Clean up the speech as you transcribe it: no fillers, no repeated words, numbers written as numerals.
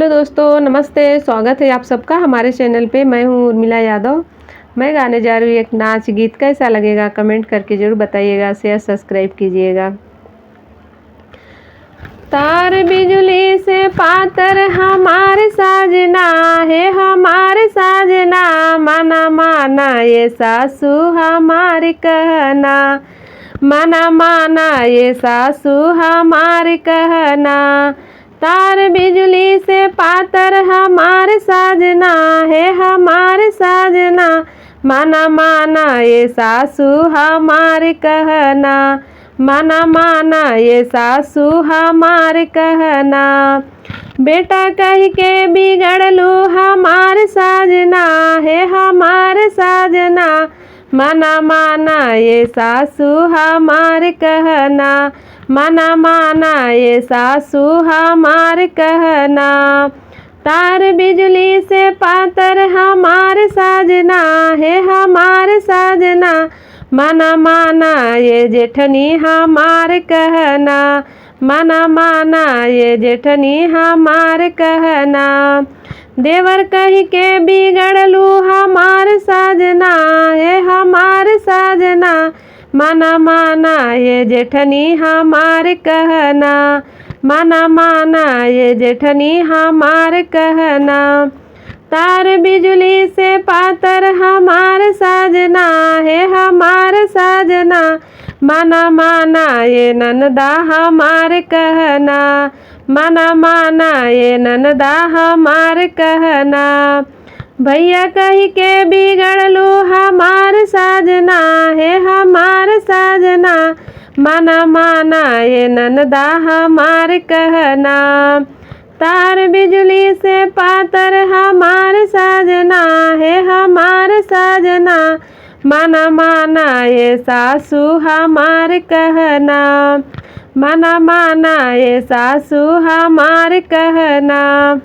Hello दोस्तों, नमस्ते। स्वागत है आप सबका हमारे चैनल पे। मैं हूँ उर्मिला यादव। मैं गाने जा रही हूँ एक नाच गीत। कैसा लगेगा कमेंट करके ज़रूर बताइएगा, शेयर सब्सक्राइब कीजिएगा। तार बिजली से पातर हमारे साजना है, हमारे साजना। माना माना ये सासू हमारी कहना, माना माना ये सासू हमारी कहना। तार बिजली से पातर हमारे साजना है, हमारे साजना। माना माना ये सासू हमारे कहना, माना माना ये सासू हमारे कहना। बेटा कह के बिगड़लू हमारे साजना है, हमारे साजना। माना माना ये सासू हमारे कहना, माना माना ये सासू हमारे कहना। तार बिजली से पातर हमारे साजना है, हमारे साजना। माना माना ये जेठनी हमारे कहना, माना माना ये जेठनी हमारे कहना। देवर कह के बिगड़लू हमारे साजना है, हमारे साजना। माना माना ये जेठनी हमारे कहना, माना माना ये जेठनी हमारे कहना। तार बिजली से पातर हमारे साजना है, हमारे साजना। माना माना ये ननदा हमारे कहना, माना माना ये ननदा हमारे कहना। भैया कह के बिगड़लू हमारे साजना है, हमारे साजना। माना माना ये ननदा हमारे कहना। तार बिजली से पातर हमारे साजना है, हमारे साजना। माना माना ये सासू हमारे कहना, माना माना ये सासू हमारे कहना।